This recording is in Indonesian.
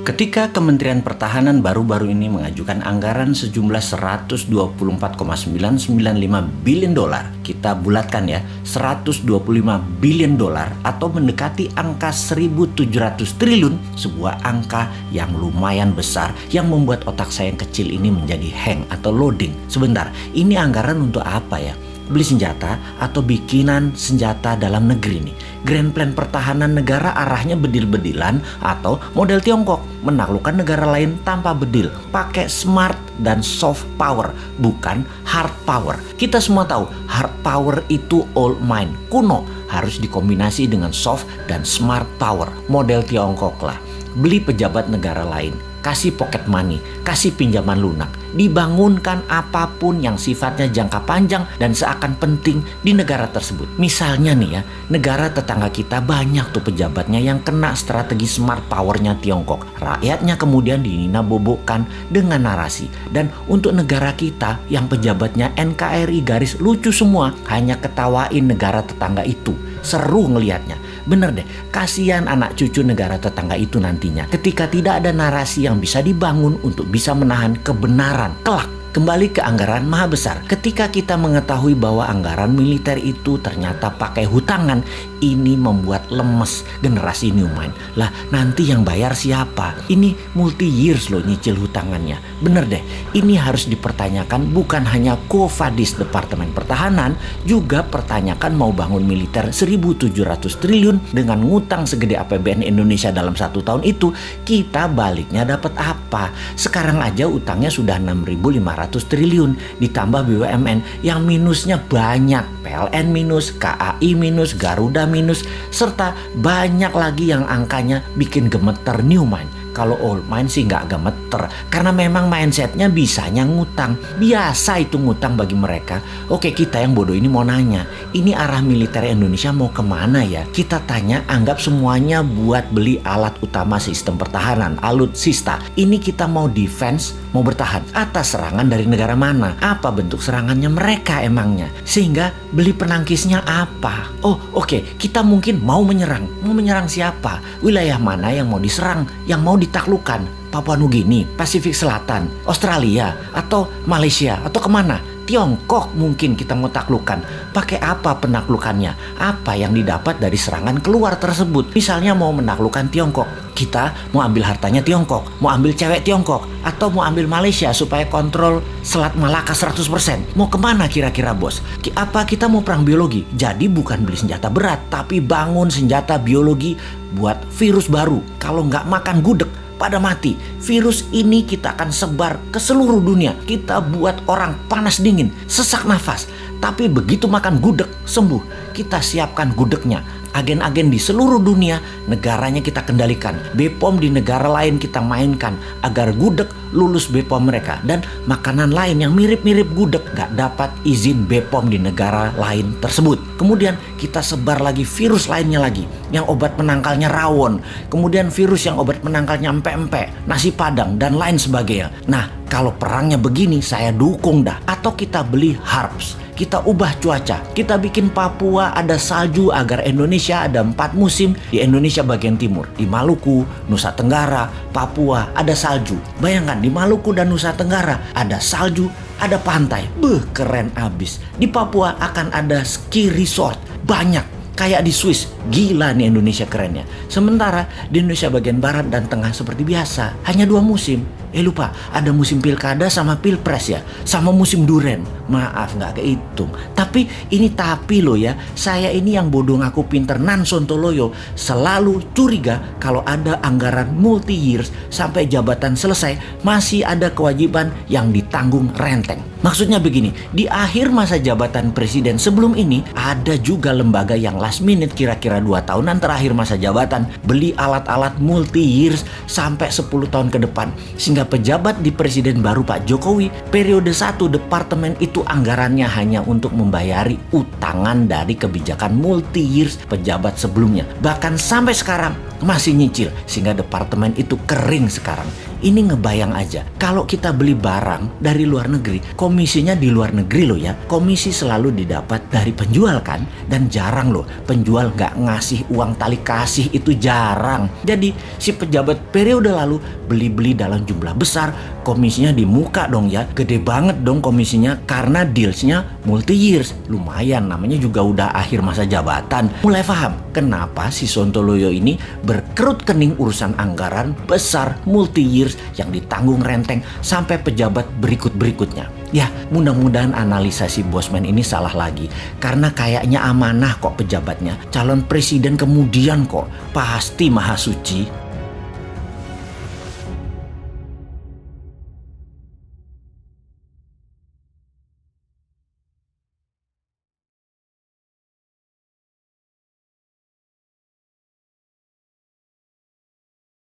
Ketika Kementerian Pertahanan baru-baru ini mengajukan anggaran sejumlah 124,995 billion dolar, kita bulatkan ya, 125 billion dolar atau mendekati angka 1.700 triliun, sebuah angka yang lumayan besar yang membuat otak saya yang kecil ini menjadi hang atau loading. Sebentar, ini anggaran untuk apa ya? Beli senjata atau bikinan senjata dalam negeri nih. Grand Plan pertahanan negara arahnya bedil-bedilan atau model Tiongkok, menaklukkan negara lain tanpa bedil, pakai smart dan soft power, bukan hard power. Kita semua tahu hard power itu old mind, kuno, harus dikombinasi dengan soft dan smart power, model Tiongkok lah. Beli pejabat negara lain, kasih pocket money, kasih pinjaman lunak, dibangunkan apapun yang sifatnya jangka panjang dan seakan penting di negara tersebut. Misalnya nih ya, negara tetangga kita banyak tuh pejabatnya yang kena strategi smart powernya Tiongkok. Rakyatnya kemudian dinina-bobokkan dengan narasi. Dan untuk negara kita yang pejabatnya NKRI garis lucu semua, hanya ketawain negara tetangga itu. Seru ngelihatnya. Bener deh, kasihan anak cucu negara tetangga itu nantinya ketika tidak ada narasi yang bisa dibangun untuk bisa menahan kebenaran kelak. Kembali ke anggaran maha besar. Ketika kita mengetahui bahwa anggaran militer itu ternyata pakai hutangan, ini membuat lemes generasi new mind. Lah nanti yang bayar siapa? Ini multi years loh nyicil hutangannya. Bener deh, ini harus dipertanyakan bukan hanya Kofadis Departemen Pertahanan, juga pertanyakan mau bangun militer 1.700 triliun dengan ngutang segede APBN Indonesia dalam 1 tahun itu, kita baliknya dapat apa? Sekarang aja utangnya sudah 6.500 triliun, ditambah BUMN yang minusnya banyak, PLN minus, KAI minus, Garuda minus, serta banyak lagi yang angkanya bikin gemeter new mind. Kalau old mind sih nggak gemeter, karena memang mindsetnya bisanya ngutang. Biasa itu ngutang bagi mereka. Oke, kita yang bodoh ini mau nanya, ini arah militer Indonesia mau kemana ya? Kita tanya, anggap semuanya buat beli alat utama sistem pertahanan, alutsista. Ini kita mau defense, mau bertahan atas serangan dari negara mana? Apa bentuk serangannya mereka emangnya? Sehingga beli penangkisnya apa? Oh oke, kita mungkin mau menyerang. Mau menyerang siapa? Wilayah mana yang mau diserang? Yang mau ditaklukkan? Papua Nugini, Pasifik Selatan, Australia, atau Malaysia, atau kemana? Tiongkok mungkin kita mau taklukkan. Pakai apa penaklukannya? Apa yang didapat dari serangan keluar tersebut? Misalnya mau menaklukkan Tiongkok, kita mau ambil hartanya Tiongkok, mau ambil cewek Tiongkok, atau mau ambil Malaysia supaya kontrol Selat Malaka 100%. Mau kemana kira-kira bos? Apa kita mau perang biologi? Jadi bukan beli senjata berat, tapi bangun senjata biologi buat virus baru. Kalau nggak makan gudeg, pada mati. Virus ini kita akan sebar ke seluruh dunia. Kita buat orang panas dingin, sesak nafas. Tapi begitu makan gudeg, sembuh. Kita siapkan gudegnya. Agen-agen di seluruh dunia, negaranya kita kendalikan. BPOM di negara lain kita mainkan agar gudeg lulus BPOM mereka. Dan makanan lain yang mirip-mirip gudeg gak dapat izin BPOM di negara lain tersebut. Kemudian kita sebar lagi virus lainnya lagi, yang obat penangkalnya rawon. Kemudian virus yang obat penangkalnya empek-empek, nasi padang, dan lain sebagainya. Nah, kalau perangnya begini saya dukung dah. Atau kita beli HARPS. Kita ubah cuaca, kita bikin Papua ada salju agar Indonesia ada 4 musim di Indonesia bagian timur. Di Maluku, Nusa Tenggara, Papua ada salju. Bayangkan di Maluku dan Nusa Tenggara ada salju, ada pantai. Keren abis. Di Papua akan ada ski resort, banyak. Kayak di Swiss, gila nih Indonesia kerennya. Sementara di Indonesia bagian barat dan tengah seperti biasa, hanya 2 musim. Lupa, ada musim pilkada sama pilpres ya, sama musim duren. Maaf nggak kehitung. Tapi loh ya, saya ini yang bodoh ngaku pinter Nan Sontoloyo selalu curiga kalau ada anggaran multi years sampai jabatan selesai masih ada kewajiban yang ditanggung renteng. Maksudnya begini, di akhir masa jabatan presiden sebelum ini ada juga lembaga yang last minute kira-kira 2 tahunan terakhir masa jabatan beli alat-alat multi years sampai 10 tahun ke depan. Sehingga pejabat di presiden baru Pak Jokowi periode 1 departemen itu anggarannya hanya untuk membayari utangan dari kebijakan multi years pejabat sebelumnya. Bahkan sampai sekarang masih nyicil sehingga departemen itu kering sekarang. Ini ngebayang aja, kalau kita beli barang dari luar negeri, komisinya di luar negeri loh ya. Komisi selalu didapat dari penjual kan. Dan jarang loh penjual nggak ngasih uang tali kasih, itu jarang. Jadi si pejabat periode lalu beli-beli dalam jumlah besar, komisinya di muka dong ya. Gede banget dong komisinya karena dealsnya multi years. Lumayan, namanya juga udah akhir masa jabatan. Mulai paham kenapa si Sontoloyo ini berkerut kening urusan anggaran besar multi years yang ditanggung renteng sampai pejabat berikut-berikutnya. Ya, mudah-mudahan analisa si Bosman ini salah lagi. Karena kayaknya amanah kok pejabatnya. Calon presiden kemudian kok. Pasti maha suci.